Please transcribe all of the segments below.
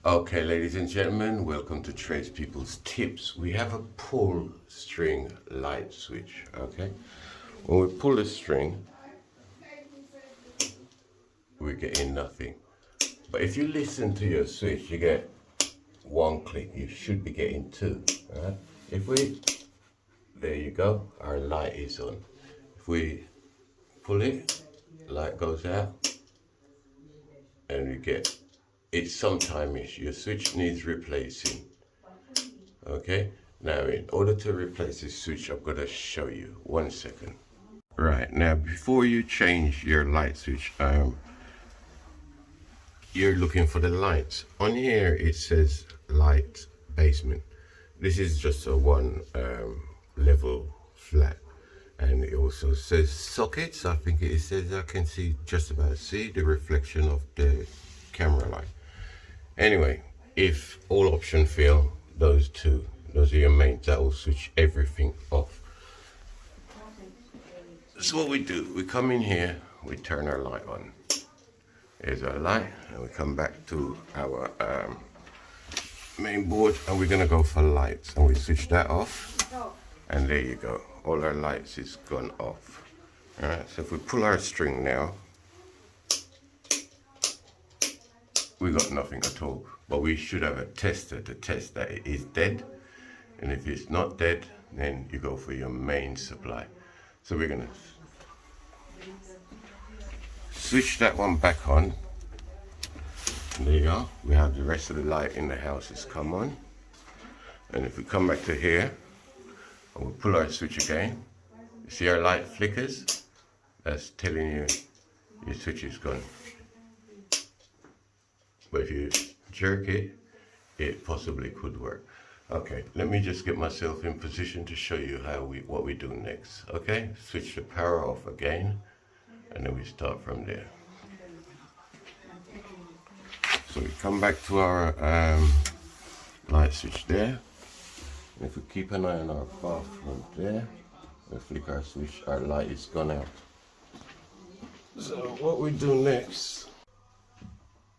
Okay, ladies and gentlemen, welcome to Tradespeople's Tips. We have a pull string light switch, okay? When we pull the string, we're getting nothing. But if you listen to your switch, you get one click. You should be getting two, right? If we, there you go, our light is on. If we pull it, light goes out, and we get, it's sometime-ish. Your switch needs replacing. Okay, now in order to replace this switch, I'm going to show you. 1 second. Right, now before you change your light switch, you're looking for the lights. On here it says light basement. This is just a one level flat. And it also says sockets. I think it says, I can just about see the reflection of the camera light. Anyway, if all options fail, those are your mains. That will switch everything off. So what we do, we come in here, we turn our light on. Here's our light, and we come back to our main board, and we're gonna go for lights, and we switch that off, and there you go. All our lights is gone off. All right, so if we pull our string now, we got nothing at all, but we should have a tester to test that it is dead. And if it's not dead, then you go for your main supply. So we're gonna switch that one back on. And there you go. We have the rest of the light in the house has come on. And if we come back to here, and we'll pull our switch again, you see our light flickers? That's telling you your switch is gone. But if you jerk it, it possibly could work. Okay, let me just get myself in position to show you what we do next. Okay, switch the power off again, and then we start from there. So we come back to our light switch there. And if we keep an eye on our bathroom there, we flick our switch, our light is gone out. So what we do next?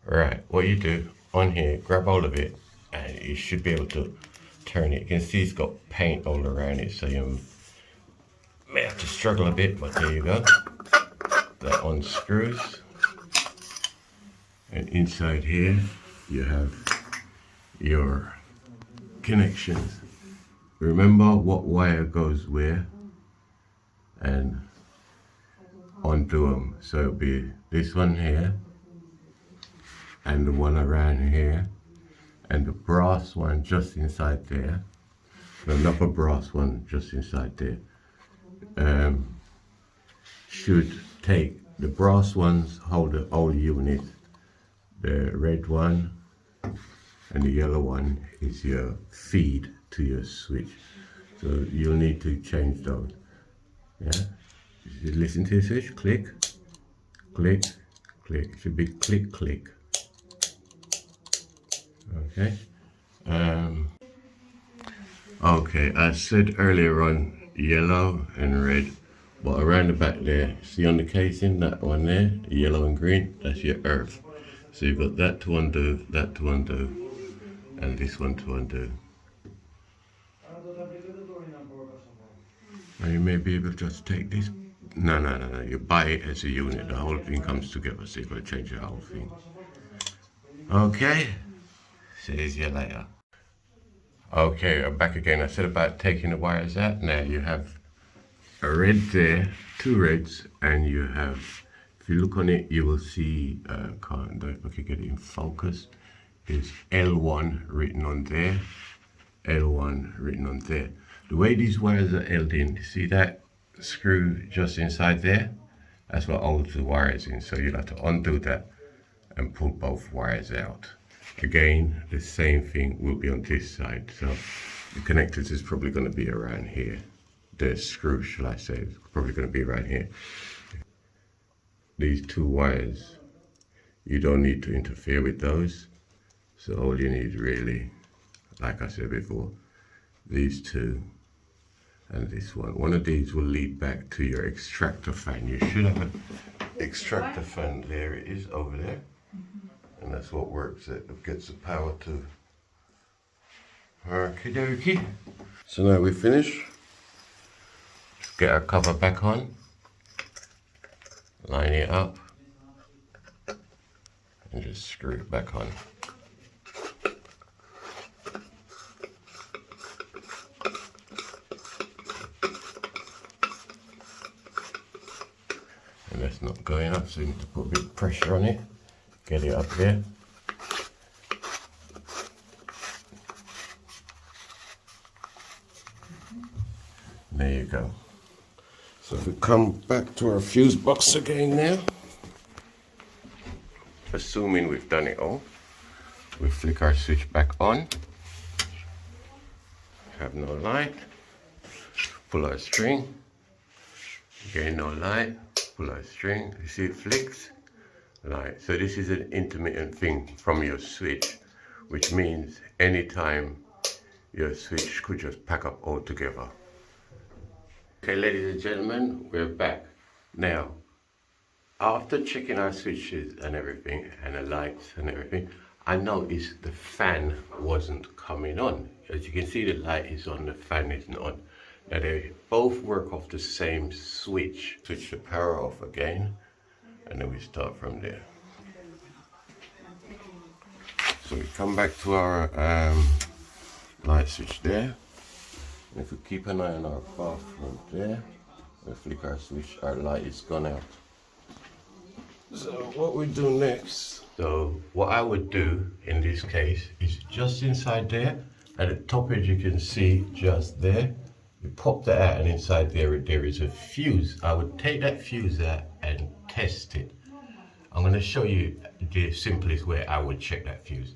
Right, what you do on here, grab hold of it, and you should be able to turn it. You can see it's got paint all around it, so you may have to struggle a bit, but there you go. That unscrews. And inside here, you have your connections. Remember what wire goes where, and undo them. So it'll be this one here, and the one around here, and the brass one just inside there, another brass one just inside there. Should take the brass ones, hold the old unit, the red one and the yellow one is your feed to your switch. So you'll need to change those. Yeah, you listen to the switch, click, click, click. It should be click, click. Okay. Okay, I said earlier on yellow and red, but around the back there, see on the casing, that one there, yellow and green, that's your earth. So you've got that to undo, that to undo, and this one to undo. Now you may be able to just take this. No. You buy it as a unit. The whole thing comes together, so you've got to change the whole thing. Okay. See you later. Okay, I'm back again. I said about taking the wires out. Now you have a red there, two reds, and you have, if you look on it, you will see, can't know if I can get it in focus, is L1 written on there, L1 written on there. The way these wires are held in, see that screw just inside there? That's what holds the wires in, so you'll have to undo that and pull both wires out. Again, the same thing will be on this side, so the connectors is probably going to be around here. The screw, shall I say, is probably going to be right here. These two wires, you don't need to interfere with those. So all you need really, like I said before, these two and this one. One of these will lead back to your extractor fan. You should have an extractor fan. There it is over there. And that's what works, it gets the power to. Okie dokie. So now we finish. Just get our cover back on. Line it up. And just screw it back on. And that's not going up, so you need to put a bit of pressure on it. Get it up there. There you go. So if we come back to our fuse box again now, assuming we've done it all, we flick our switch back on, have no light, pull our string, again no light, pull our string, you see it flicks, light. So this is an intermittent thing from your switch, which means anytime your switch could just pack up altogether. Okay, ladies and gentlemen, we're back. Now, after checking our switches and everything, and the lights and everything, I noticed the fan wasn't coming on. As you can see, the light is on, the fan isn't on. Now, they both work off the same switch. Switch the power off again, and then we start from there. So we come back to our light switch there. And if we keep an eye on our bathroom there, we flick our switch, our light is gone out. So what we do next? So what I would do in this case is just inside there, at the top edge you can see just there, you pop that out and inside there is a fuse. I would take that fuse out and test it. I'm going to show you the simplest way I would check that fuse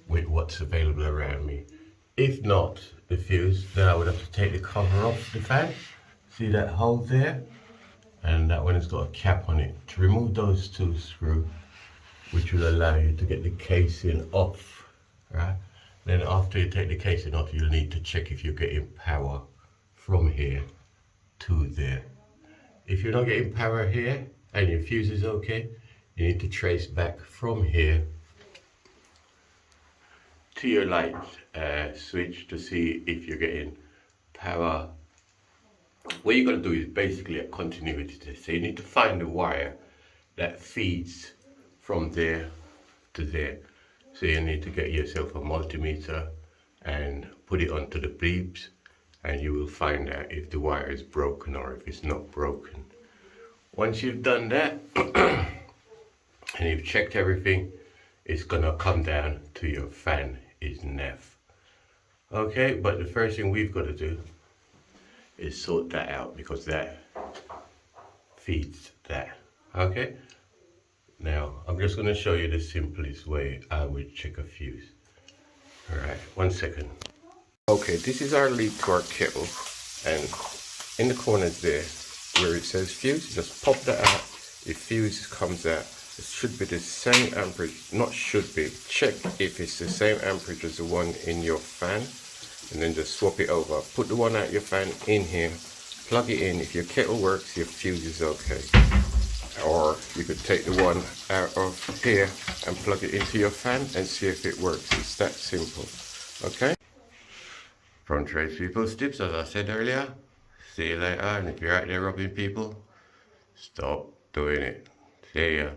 with what's available around me. If not the fuse, then I would have to take the cover off the fan. See that hole there? And that one has got a cap on it. To remove those two screws, which will allow you to get the casing off, right? Then after you take the casing off, you'll need to check if you're getting power from here to there. If you're not getting power here and your fuse is okay, you need to trace back from here to your light switch to see if you're getting power. What you're going to do is basically a continuity test. So you need to find the wire that feeds from there to there. So you need to get yourself a multimeter and put it onto the beeps, and you will find out if the wire is broken or if it's not broken. Once you've done that and you've checked everything, it's going to come down to your fan is NEF. Okay, but the first thing we've got to do is sort that out, because that feeds that. Okay, now I'm just going to show you the simplest way I would check a fuse. Alright, 1 second. Okay, this is our lead to our kettle, and in the corners there where it says fuse, just pop that out. If fuse comes out, it should be the same amperage, not should be, check if it's the same amperage as the one in your fan, and then just swap it over. Put the one out your fan in here, plug it in. If your kettle works, your fuse is okay. Or you could take the one out of here and plug it into your fan and see if it works. It's that simple. Okay? From Tradespeople's Tips, as I said earlier, see you later. And if you're out there robbing people, stop doing it. See ya.